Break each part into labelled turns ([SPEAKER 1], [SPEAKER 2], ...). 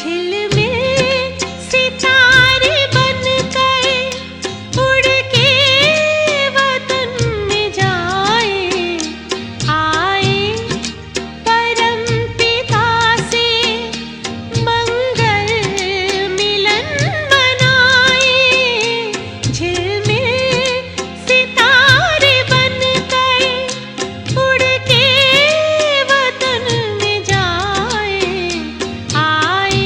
[SPEAKER 1] झिलमिल सितारे बनकर उड़ के वतन में जाए, आए परम पिता से मंगल मिलन मनाए। झिलमिल सितारे बनकर उड़ के वतन में जाए, आए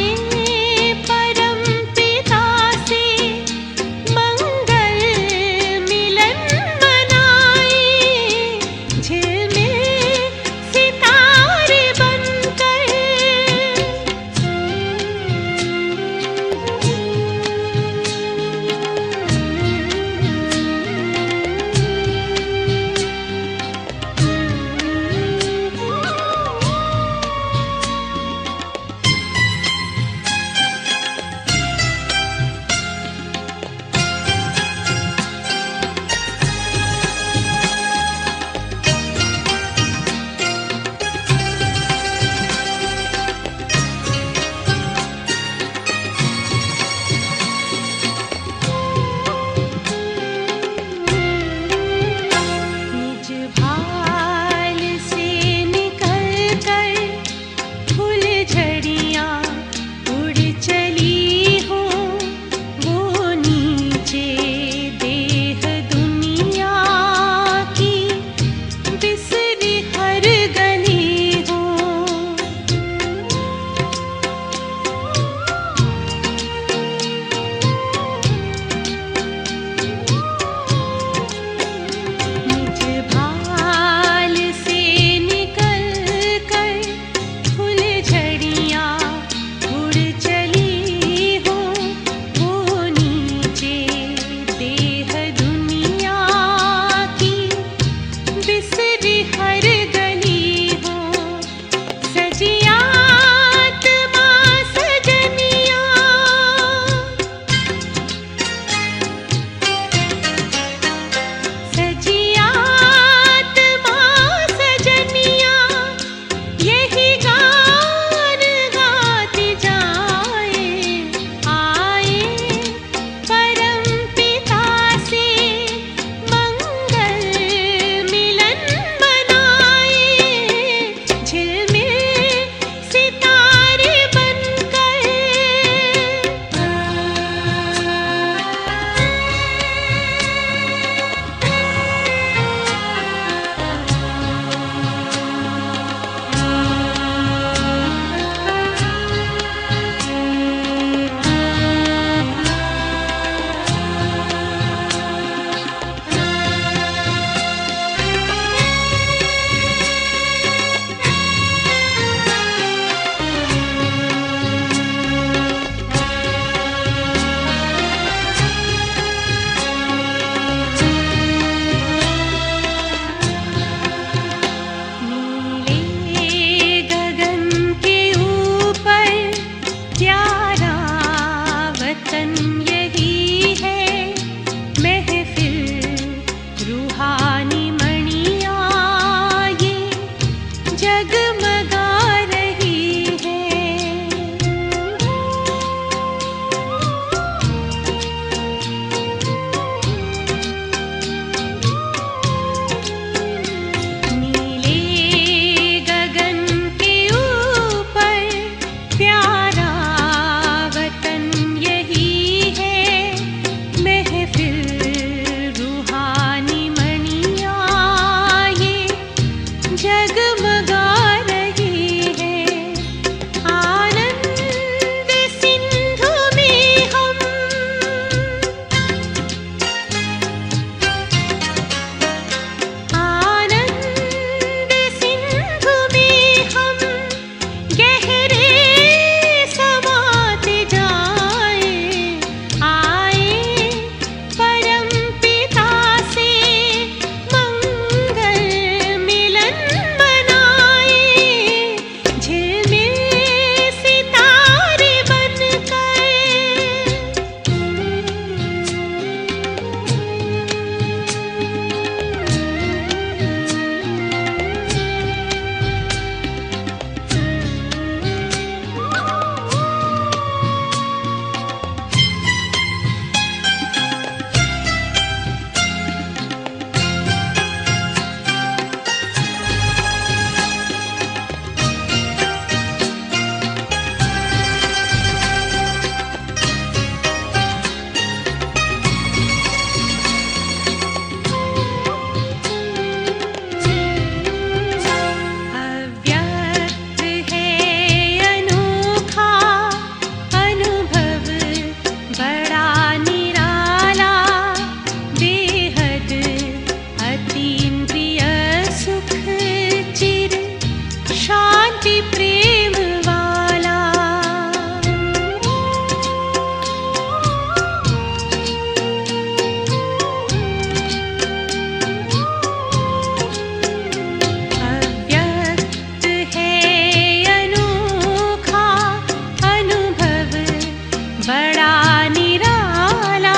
[SPEAKER 1] बड़ा निराला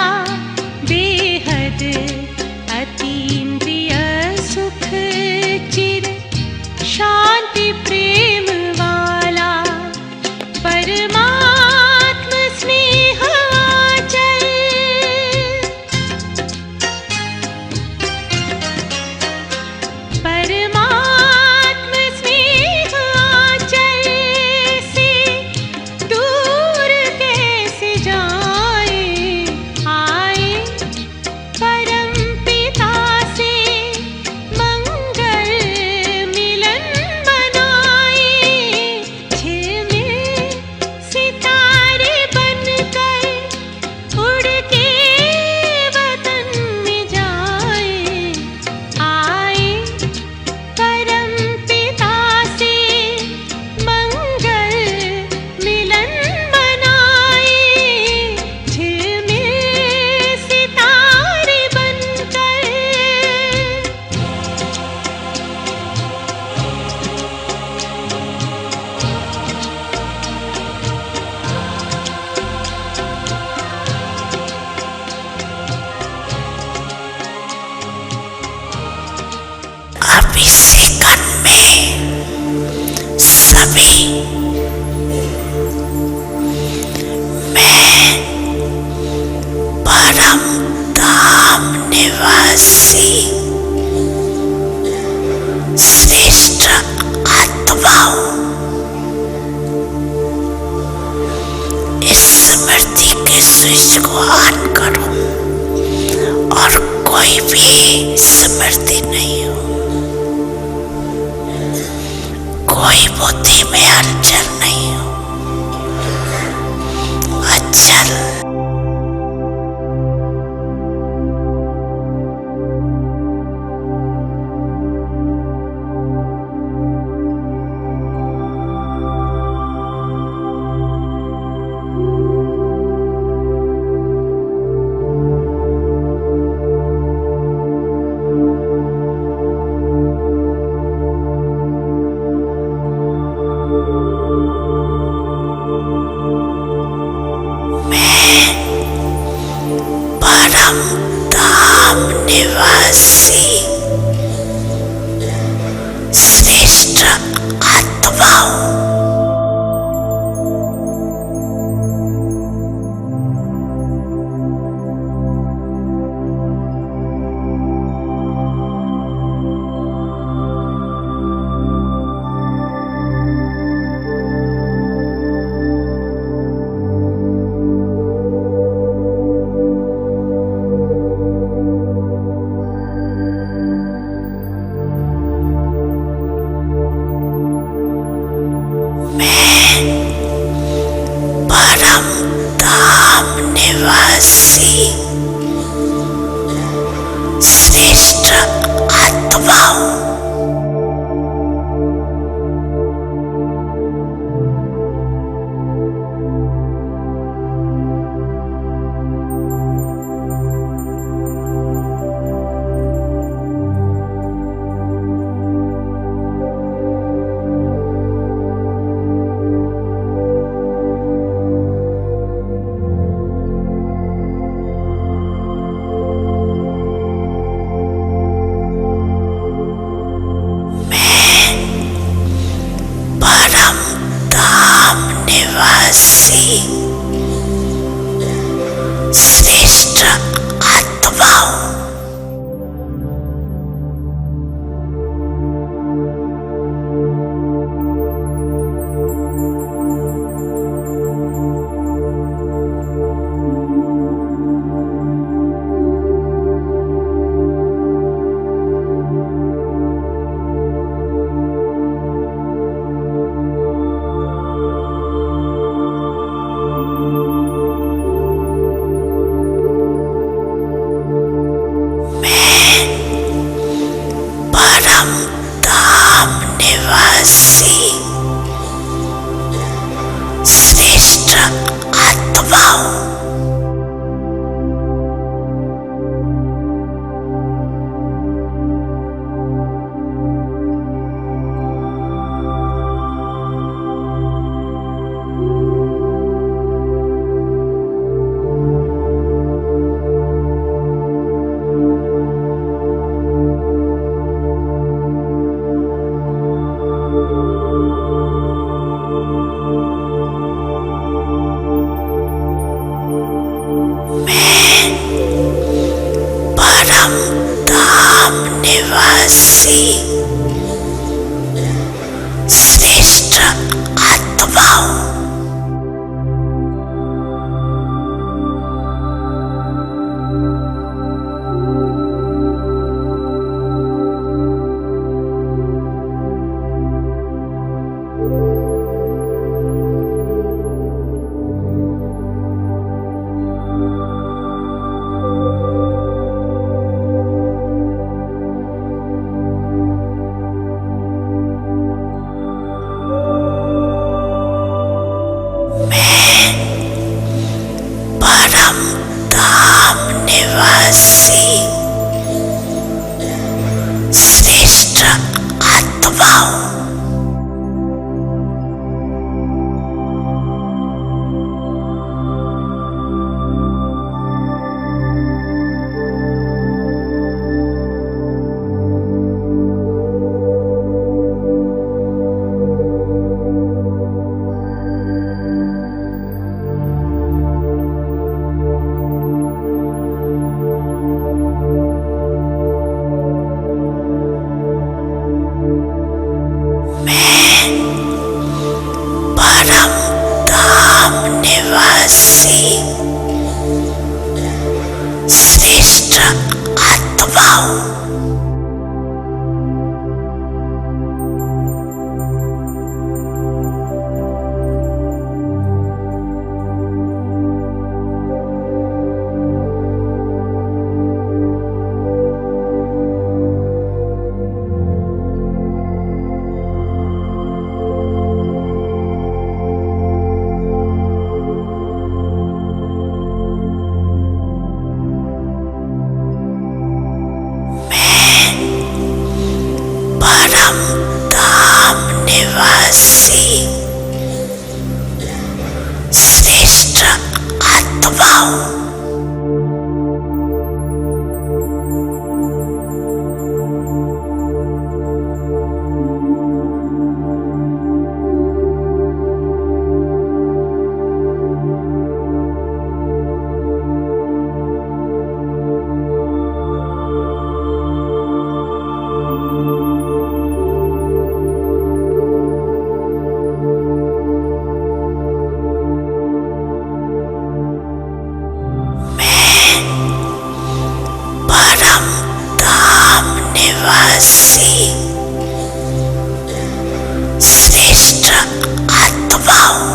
[SPEAKER 1] बेहद अतीन्द्रिय सुख चिर शांति प्रेम वाला परमात्म स्नेह आचल परमात्म स्नेह आचल से दूर कैसे जाए आए परम पिता से मंगल मिलन बनाए झिलमिल सितारे बनकर उड़ के वतन में जाए आए परम पिता से मंगल मिलन बनाए झिलमिल सितारे बनकर
[SPEAKER 2] अभिषेकन में सभी मैं परम धाम निवासी श्रेष्ठ आत्मा हूँ। इस स्मृति के स्विच को ऑन करो और कोई भी स्मृति नहीं हो, कोई बुद्धि में हलचल नहीं हो। अचल परम धाम निवासी श्रेष्ठ आत्मा हूँ। परम धाम निवासी श्रेष्ठ आत्मा हूँ। निवासी श्रेष्ठ आत्माओं, परम धाम निवासी श्रेष्ठ आत्माओं, परम धाम निवासी श्रेष्ठ आत्माओं, परम धाम निवासी श्रेष्ठ आत्माओं, परम धाम निवासी श्रेष्ठ आत्माओं,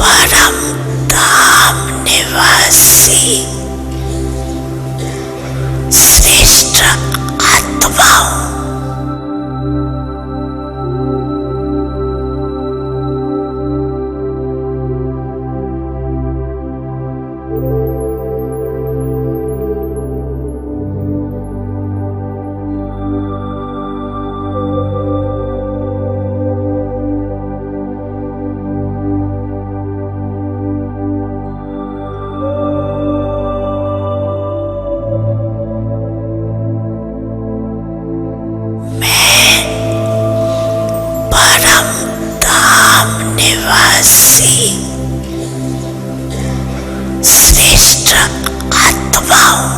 [SPEAKER 2] परम धाम निवासी श्रेष्ठ आत्माओं, परम धाम निवासी श्रेष्ठ आत्माओं,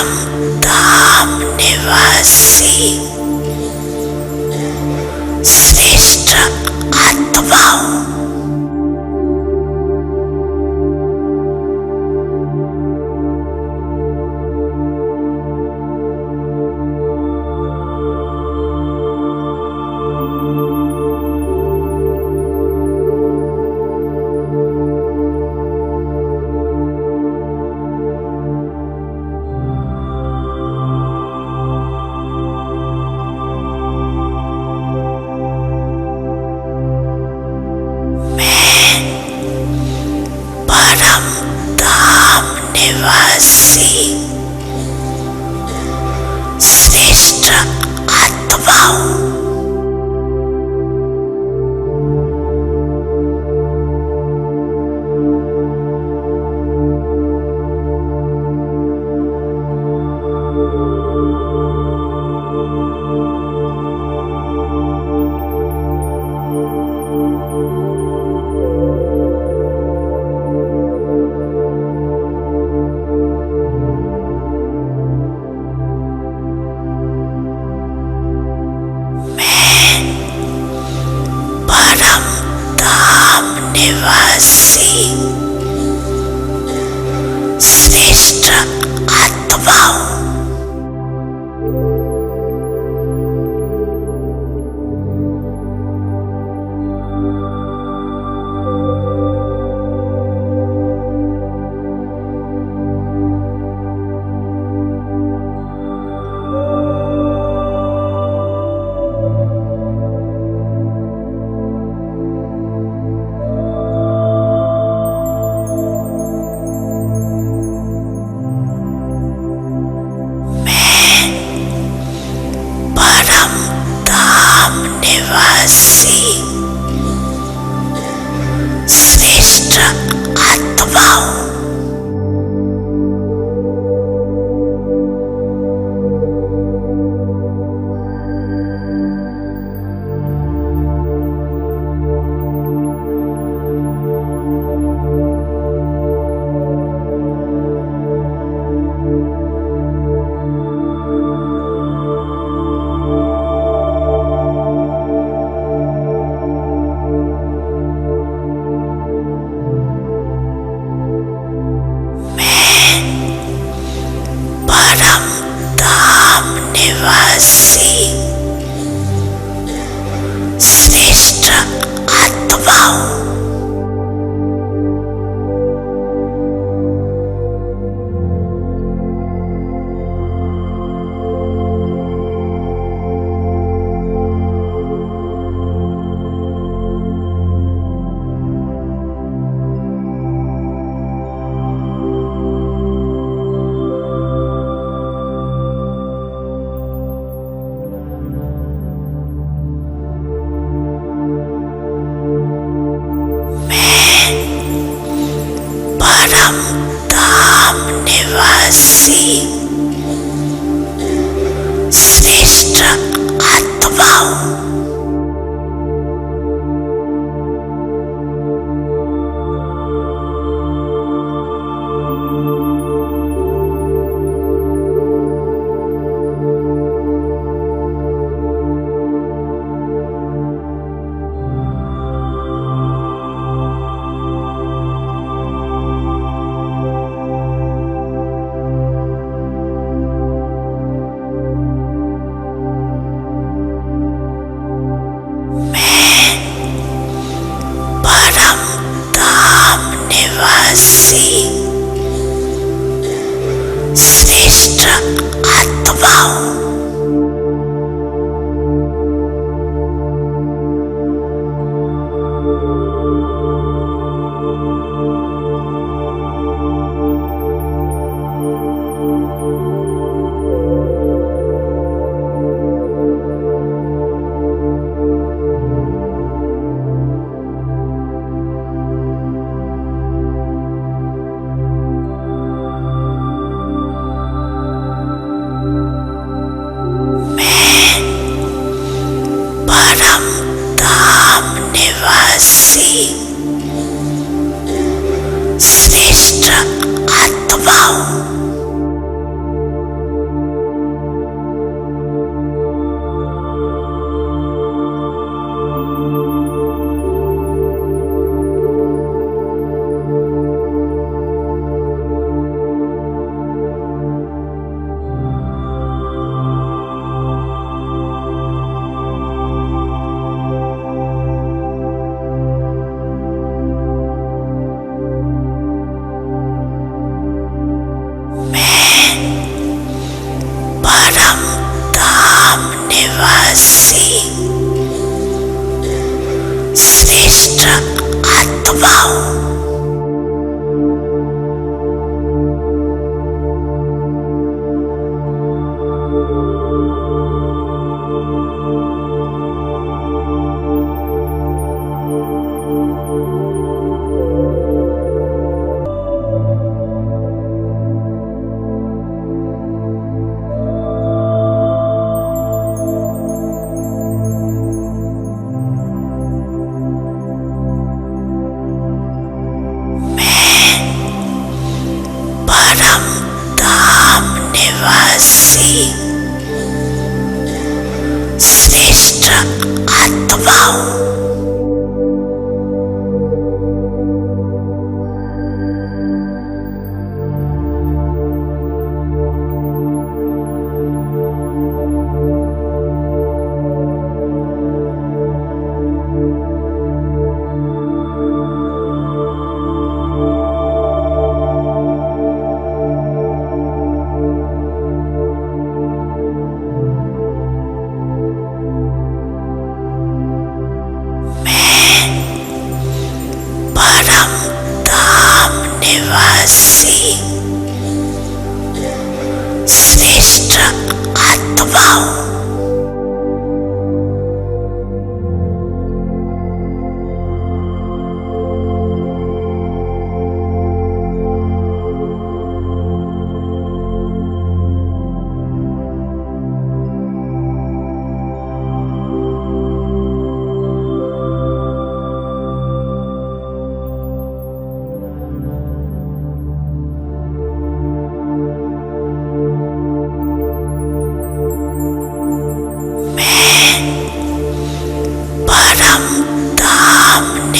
[SPEAKER 2] परम धाम निवासी श्रेष्ठ आत्माओं, परम धाम निवासी श्रेष्ठ आत्माओं, परम धाम निवासी श्रेष्ठ आत्माओं, परम धाम निवासी श्रेष्ठ आत्माओं, परम धाम निवासी श्रेष्ठ आत्माओं, परम धाम निवासी श्रेष्ठ आत्माओं, परम धाम निवासी श्रेष्ठ आत्माओं, श्रेष्ठ आत्माओं। निवासी श्रेष्ठ आत्माओं, निवासी श्रेष्ठ आत्माओं,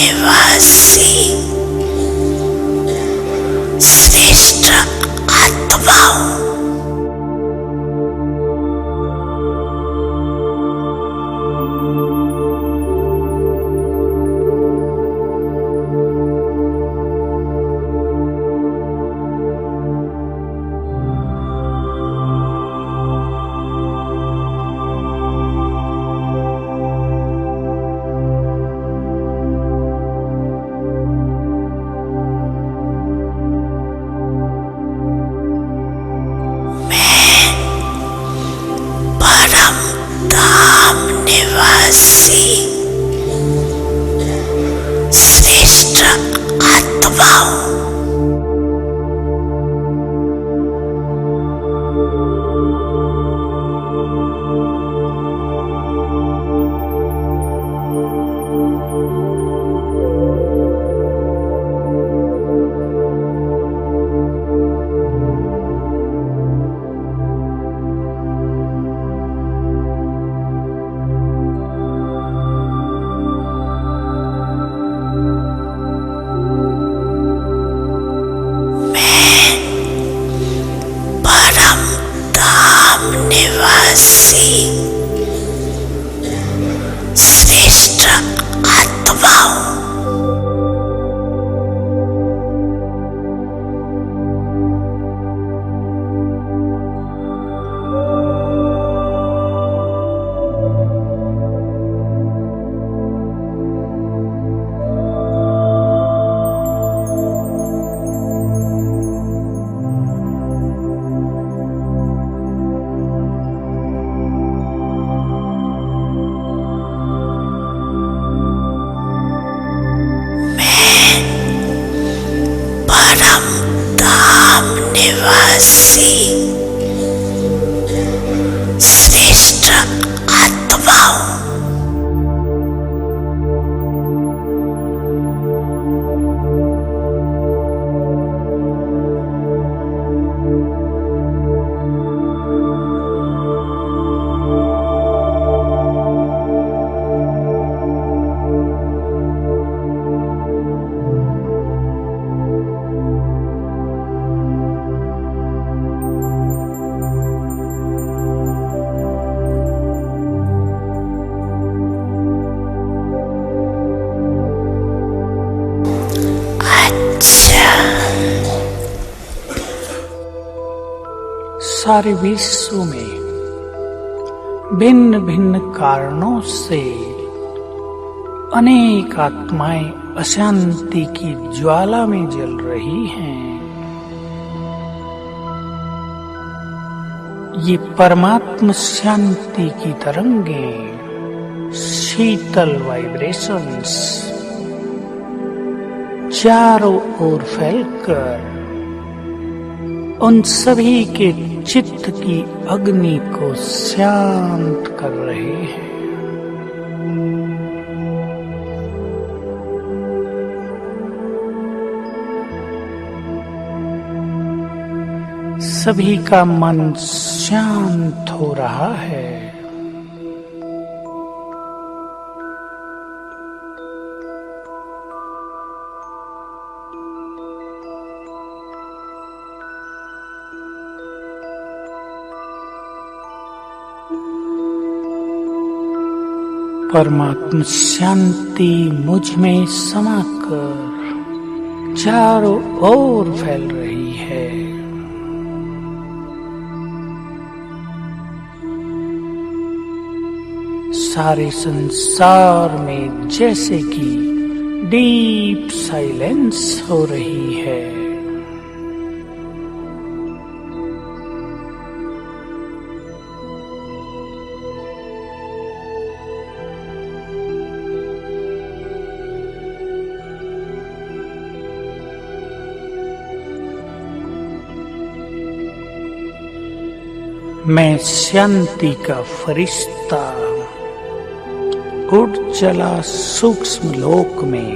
[SPEAKER 2] निवासी श्रेष्ठ आत्माओं, निवासी श्रेष्ठ आत्माओं, निवासी श्रेष्ठ आत्माओं, निवासी श्रेष्ठ आत्माओं,
[SPEAKER 3] सारे विश्व में भिन्न भिन्न कारणों से अनेक आत्माएं अशांति की ज्वाला में जल रही हैं। ये परमात्मा शांति की तरंगें, शीतल वाइब्रेशंस चारों ओर फैलकर उन सभी के चित्त की अग्नि को शांत कर रहे हैं। सभी का मन शांत हो रहा है। परमात्मा शांति मुझ में समाकर चारों ओर फैल रही है। सारे संसार में जैसे कि डीप साइलेंस हो रही है। मैं शांति का फरिश्ता उड़ चला सूक्ष्म लोक में।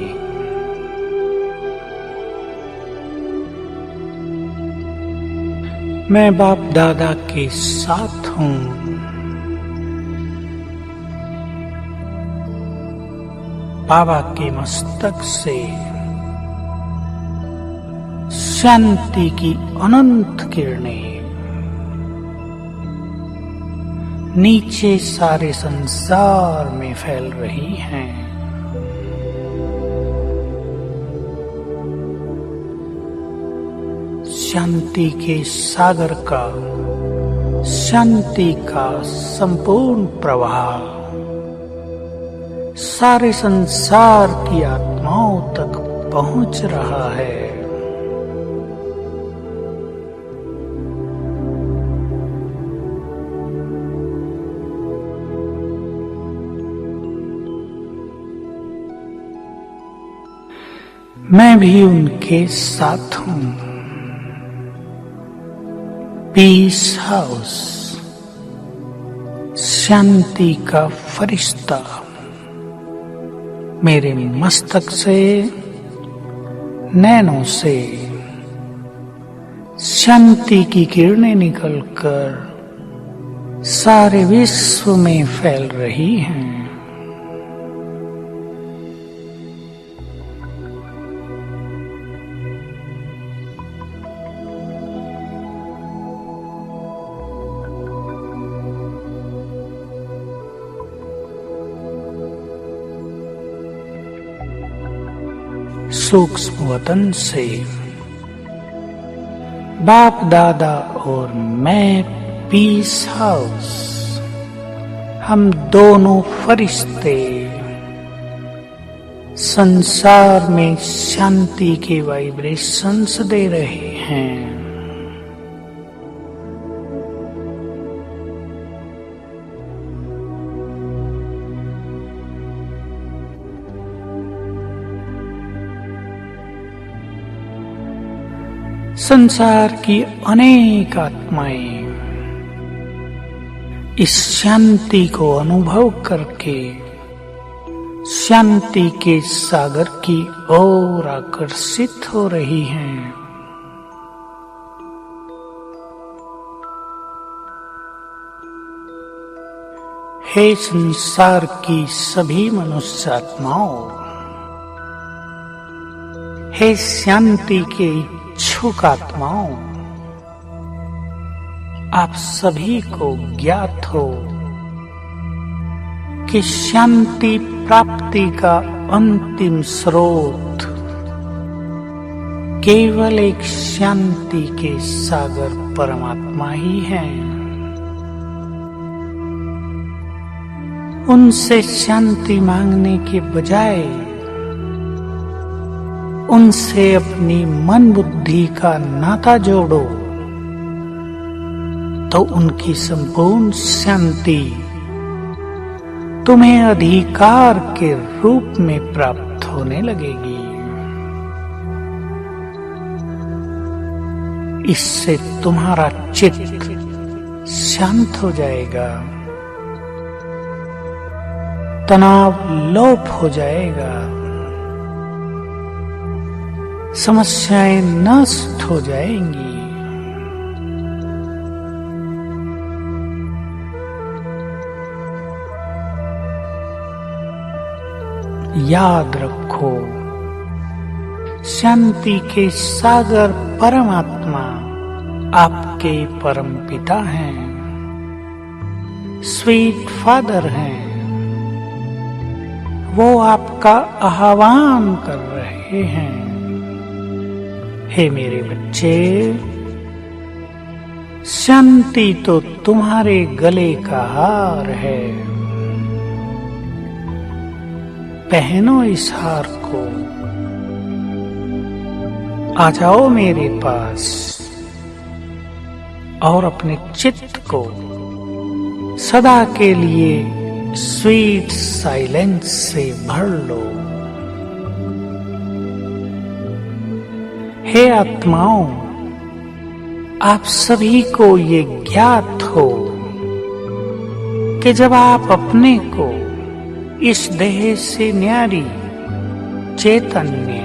[SPEAKER 3] मैं बाप दादा के साथ हूँ। बाबा के मस्तक से शांति की अनंत किरणें नीचे सारे संसार में फैल रही हैं। शांति के सागर का, शांति का संपूर्ण प्रवाह सारे संसार की आत्माओं तक पहुंच रहा है। मैं भी उनके साथ हूँ। पीस हाउस, शांति का फरिश्ता मेरे मस्तक से, नैनों से शांति की किरणें निकलकर सारे विश्व में फैल रही हैं। सूक्ष्म वतन से बाप दादा और मैं पीस हाउस, हम दोनों फरिश्ते संसार में शांति के वाइब्रेशंस दे रहे हैं। संसार की अनेक आत्माएं इस शांति को अनुभव करके शांति के सागर की ओर आकर्षित हो रही हैं। हे संसार की सभी मनुष्य आत्माओं, हे शांति के इच्छुक आत्माओं, आप सभी को ज्ञात हो कि शांति प्राप्ति का अंतिम स्रोत केवल एक शांति के सागर परमात्मा ही है। उनसे शांति मांगने के बजाय उनसे अपनी मन बुद्धि का नाता जोड़ो, तो उनकी संपूर्ण शांति तुम्हें अधिकार के रूप में प्राप्त होने लगेगी। इससे तुम्हारा चित्त शांत हो जाएगा, तनाव लोप हो जाएगा, समस्याएं नष्ट हो जाएंगी। याद रखो, शांति के सागर परमात्मा आपके परम पिता हैं, स्वीट फादर हैं। वो आपका आह्वान कर रहे हैं। हे मेरे बच्चे, शांति तो तुम्हारे गले का हार है। पहनो इस हार को। आ जाओ मेरे पास और अपने चित्त को सदा के लिए स्वीट साइलेंस से भर लो। हे आत्माओं, आप सभी को ये ज्ञात हो कि जब आप अपने को इस देह से न्यारी चैतन्य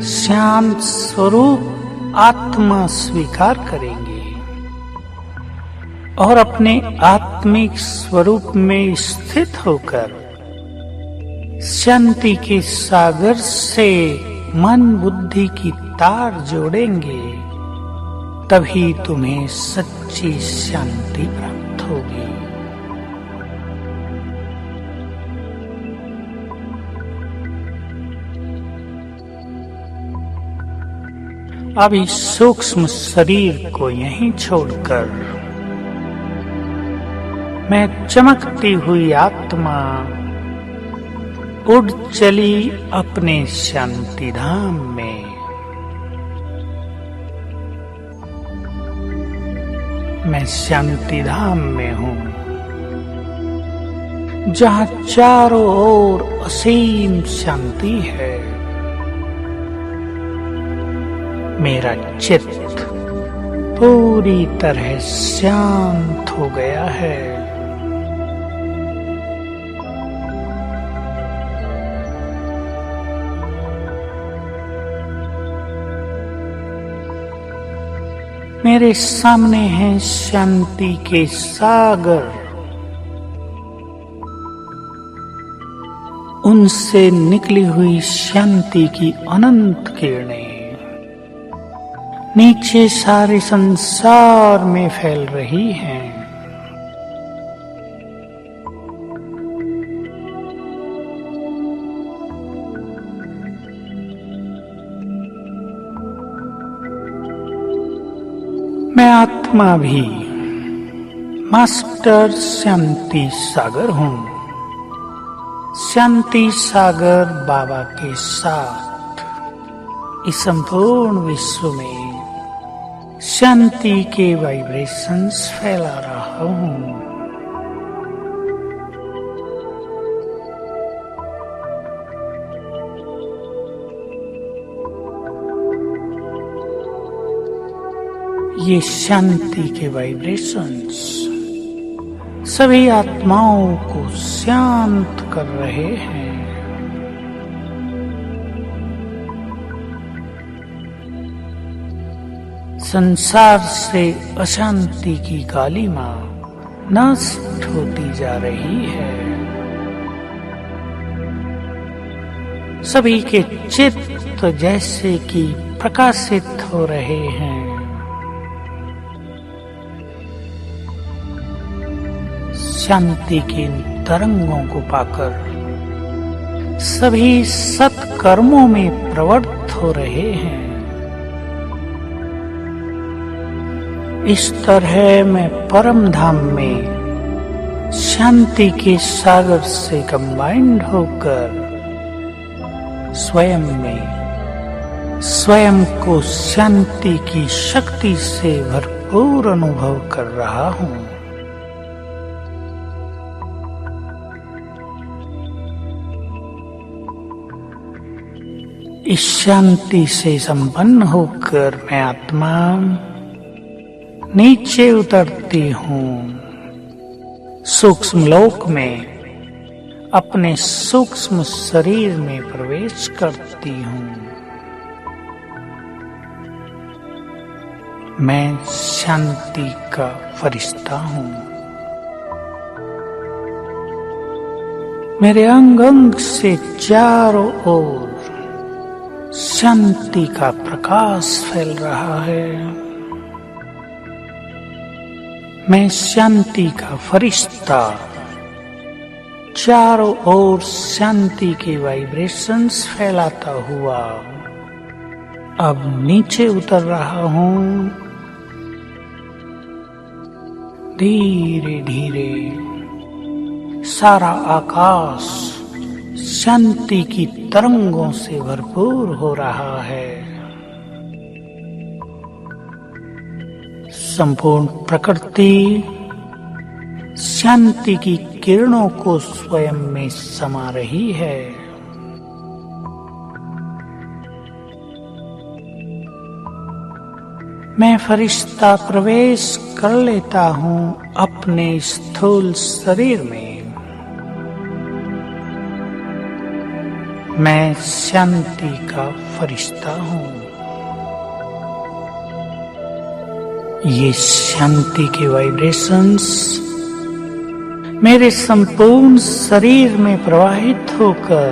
[SPEAKER 3] शांत स्वरूप आत्मा स्वीकार करेंगे और अपने आत्मिक स्वरूप में स्थित होकर शांति के सागर से मन बुद्धि की तार जोड़ेंगे, तभी तुम्हें सच्ची शांति प्राप्त होगी। अब इस सूक्ष्म शरीर को यहीं छोड़कर मैं चमकती हुई आत्मा उड़ चली अपने शांति धाम में। मैं शांति धाम में हूँ, जहाँ चारों ओर असीम शांति है। मेरा चित्त पूरी तरह शांत हो गया है। मेरे सामने हैं शांति के सागर। उनसे निकली हुई शांति की अनंत किरणें नीचे सारे संसार में फैल रही हैं। मैं आत्मा भी मास्टर शांति सागर हूँ। शांति सागर बाबा के साथ इस संपूर्ण विश्व में शांति के वाइब्रेशंस फैला रहा हूँ। ये शांति के वाइब्रेशंस सभी आत्माओं को शांत कर रहे हैं। संसार से अशांति की कालिमा नष्ट होती जा रही है। सभी के चित्त जैसे कि प्रकाशित हो रहे हैं। शांति के तरंगों को पाकर सभी सत्कर्मों में प्रवृत्त हो रहे हैं। इस तरह मैं परम धाम में शांति के सागर से कंबाइंड होकर स्वयं को शांति की शक्ति से भरपूर अनुभव कर रहा हूँ। इस शांति से संपन्न होकर मैं आत्मा नीचे उतरती हूँ, सूक्ष्म लोक में अपने सूक्ष्म शरीर में प्रवेश करती हूँ। मैं शांति का फरिश्ता हूँ। मेरे अंग अंग से चारों ओर शांति का प्रकाश फैल रहा है। मैं शांति का फरिश्ता चारों ओर शांति के वाइब्रेशंस फैलाता हुआ अब नीचे उतर रहा हूं। धीरे धीरे सारा आकाश शांति की तरंगों से भरपूर हो रहा है। संपूर्ण प्रकृति शांति की किरणों को स्वयं में समा रही है। मैं फरिश्ता प्रवेश कर लेता हूं अपने स्थूल शरीर में। मैं शांति का फरिश्ता हूं। ये शांति के वाइब्रेशंस मेरे संपूर्ण शरीर में प्रवाहित होकर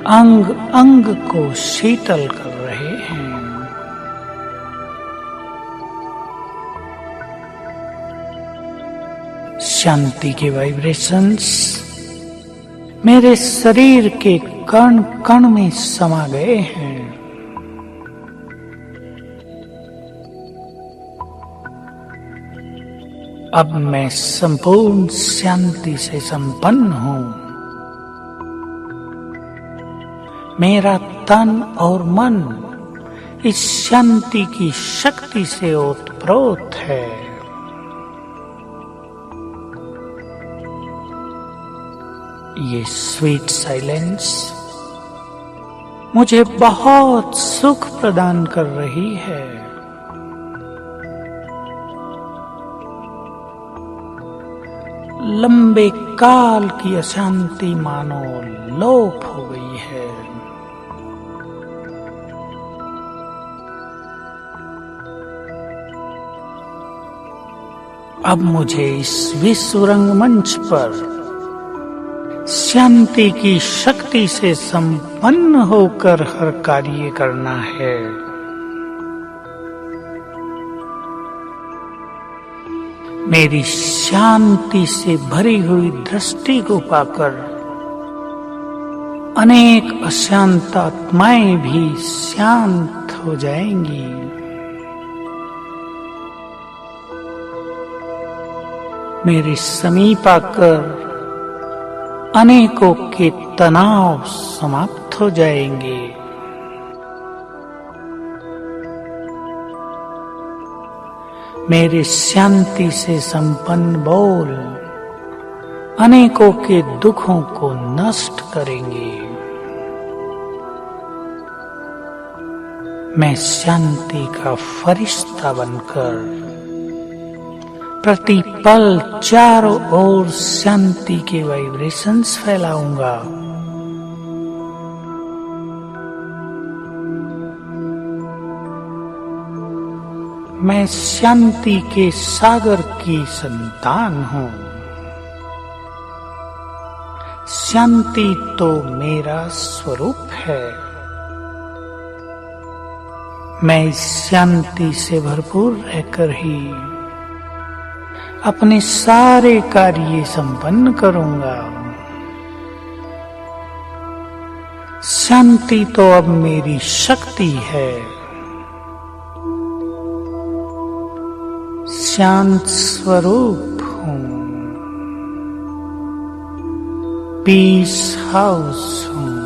[SPEAKER 3] अंग अंग को शीतल कर रहे हैं। शांति के वाइब्रेशंस मेरे शरीर के कण कण में समा गए हैं। अब मैं संपूर्ण शांति से संपन्न हूं। मेरा तन और मन इस शांति की शक्ति से ओतप्रोत है। ये स्वीट साइलेंस मुझे बहुत सुख प्रदान कर रही है। लंबे काल की अशांति मानो लोप हो गई है। अब मुझे इस विश्व रंगमंच पर शांति की शक्ति से संपन्न होकर हर कार्य करना है। मेरी शांति से भरी हुई दृष्टि को पाकर अनेक अशांत आत्माएं भी शांत हो जाएंगी। मेरे समीप आकर अनेकों के तनाव समाप्त हो जाएंगे। मेरे शांति से संपन्न बोल अनेकों के दुखों को नष्ट करेंगे। मैं शांति का फरिश्ता बनकर प्रतिपल चारों ओर शांति के वाइब्रेशंस फैलाऊंगा। मैं शांति के सागर की संतान हूं। शांति तो मेरा स्वरूप है। मैं इस शांति से भरपूर रहकर ही अपने सारे कार्य संपन्न करूंगा। शांति तो अब मेरी शक्ति है। शांत स्वरूप हूं। पीस हाउस हूं।